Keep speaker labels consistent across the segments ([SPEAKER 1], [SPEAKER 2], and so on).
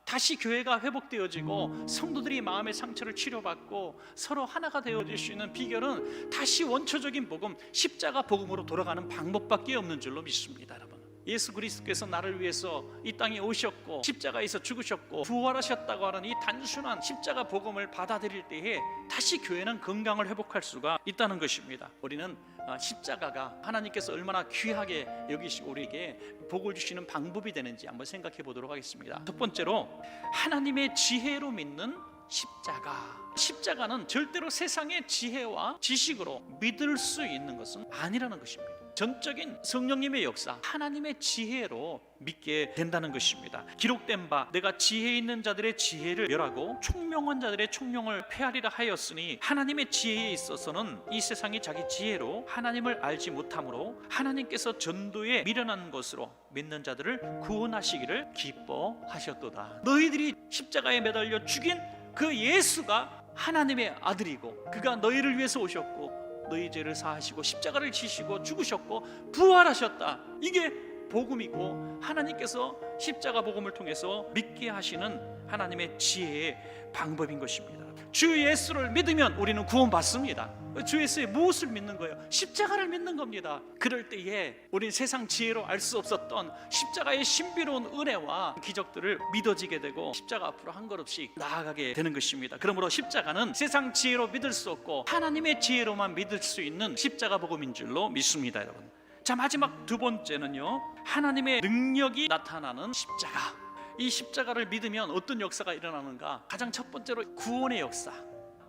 [SPEAKER 1] 다시 교회가 회복되어지고 성도들이 마음의 상처를 치료받고 서로 하나가 되어질 수 있는 비결은 다시 원초적인 복음, 십자가 복음으로 돌아가는 방법밖에 없는 줄로 믿습니다. 여러분, 예수 그리스도께서 나를 위해서 이 땅에 오셨고 십자가에서 죽으셨고 부활하셨다고 하는 이 단순한 십자가 복음을 받아들일 때에 다시 교회는 건강을 회복할 수가 있다는 것입니다. 우리는 십자가가 하나님께서 얼마나 귀하게 여기시고 우리에게 복을 주시는 방법이 되는지 한번 생각해 보도록 하겠습니다. 첫 번째로, 하나님의 지혜로 믿는 십자가. 십자가는 절대로 세상의 지혜와 지식으로 믿을 수 있는 것은 아니라는 것입니다. 전적인 성령님의 역사, 하나님의 지혜로 믿게 된다는 것입니다. 기록된 바, 내가 지혜 있는 자들의 지혜를 멸하고 총명한 자들의 총명을 폐하리라 하였으니, 하나님의 지혜에 있어서는 이 세상이 자기 지혜로 하나님을 알지 못하므로 하나님께서 전도에 미련한 것으로 믿는 자들을 구원하시기를 기뻐하셨도다. 너희들이 십자가에 매달려 죽인 그 예수가 하나님의 아들이고, 그가 너희를 위해서 오셨고 너희 죄를 사하시고 십자가를 지시고 죽으셨고 부활하셨다. 이게 복음이고, 하나님께서 십자가 복음을 통해서 믿게 하시는 하나님의 지혜의 방법인 것입니다. 주 예수를 믿으면 우리는 구원받습니다. 주 예수의 무엇을 믿는 거예요? 십자가를 믿는 겁니다. 그럴 때에 우리는 세상 지혜로 알 수 없었던 십자가의 신비로운 은혜와 기적들을 믿어지게 되고 십자가 앞으로 한 걸음씩 나아가게 되는 것입니다. 그러므로 십자가는 세상 지혜로 믿을 수 없고 하나님의 지혜로만 믿을 수 있는 십자가 복음인 줄로 믿습니다, 여러분. 자, 마지막 두 번째는요, 하나님의 능력이 나타나는 십자가. 이 십자가를 믿으면 어떤 역사가 일어나는가? 가장 첫 번째로 구원의 역사.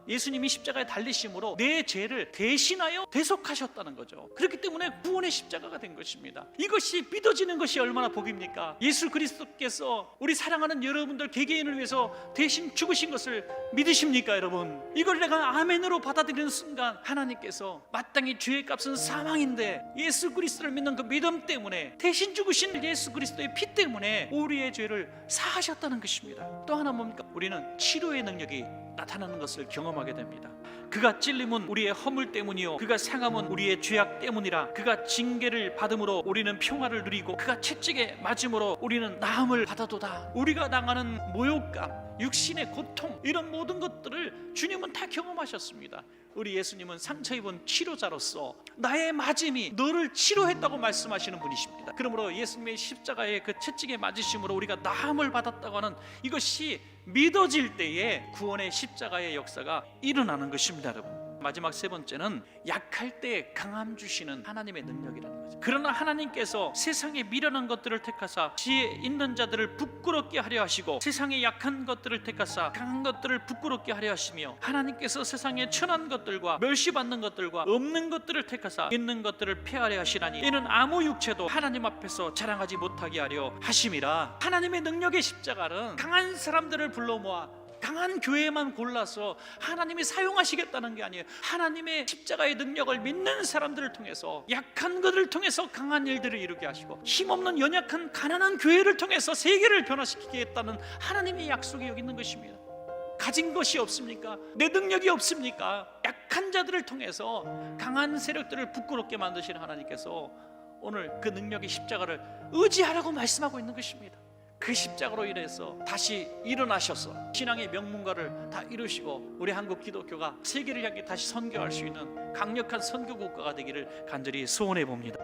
[SPEAKER 1] 예수님이 십자가에 달리심으로 내 죄를 대신하여 대속하셨다는 거죠. 그렇기 때문에 구원의 십자가가 된 것입니다. 이것이 믿어지는 것이 얼마나 복입니까? 예수 그리스도께서 우리 사랑하는 여러분들 개개인을 위해서 대신 죽으신 것을 믿으십니까, 여러분? 이걸 내가 아멘으로 받아들이는 순간 하나님께서 마땅히 죄의 값은 사망인데 예수 그리스도를 믿는 그 믿음 때문에, 대신 죽으신 예수 그리스도의 피 때문에 우리의 죄를 사하셨다는 것입니다. 또 하나 뭡니까? 우리는 치료의 능력이 나타나는 것을 경험하게 됩니다. 그가 찔림은 우리의 허물 때문이요, 그가 상함은 우리의 죄악 때문이라. 그가 징계를 받음으로 우리는 평화를 누리고 그가 채찍에 맞음으로 우리는 나음을 받아도다. 우리가 당하는 모욕감, 육신의 고통, 이런 모든 것들을 주님은 다 경험하셨습니다. 우리 예수님은 상처 입은 치료자로서 나의 맞음이 너를 치료했다고 말씀하시는 분이십니다. 그러므로 예수님의 십자가의 그 채찍에 맞으심으로 우리가 나음을 받았다고 하는 이것이 믿어질 때에 구원의 십자가의 역사가 일어나는 것입니다, 여러분. 마지막 세 번째는 약할 때 강함 주시는 하나님의 능력이라는 거죠. 그러나 하나님께서 세상에 미련한 것들을 택하사 지혜 있는 자들을 부끄럽게 하려 하시고, 세상에 약한 것들을 택하사 강한 것들을 부끄럽게 하려 하시며, 하나님께서 세상에 천한 것들과 멸시받는 것들과 없는 것들을 택하사 있는 것들을 폐하려 하시나니, 이는 아무 육체도 하나님 앞에서 자랑하지 못하게 하려 하심이라. 하나님의 능력의 십자가는 강한 사람들을 불러 모아 강한 교회만 골라서 하나님이 사용하시겠다는 게 아니에요. 하나님의 십자가의 능력을 믿는 사람들을 통해서, 약한 것을 통해서 강한 일들을 이루게 하시고, 힘없는 연약한 가난한 교회를 통해서 세계를 변화시키겠다는 하나님의 약속이 여기 있는 것입니다. 가진 것이 없습니까? 내 능력이 없습니까? 약한 자들을 통해서 강한 세력들을 부끄럽게 만드시는 하나님께서 오늘 그 능력의 십자가를 의지하라고 말씀하고 있는 것입니다. 그 십자가로 인해서 다시 일어나셔서 신앙의 명문가를 다 이루시고 우리 한국 기독교가 세계를 향해 다시 선교할 수 있는 강력한 선교 국가가 되기를 간절히 소원해 봅니다.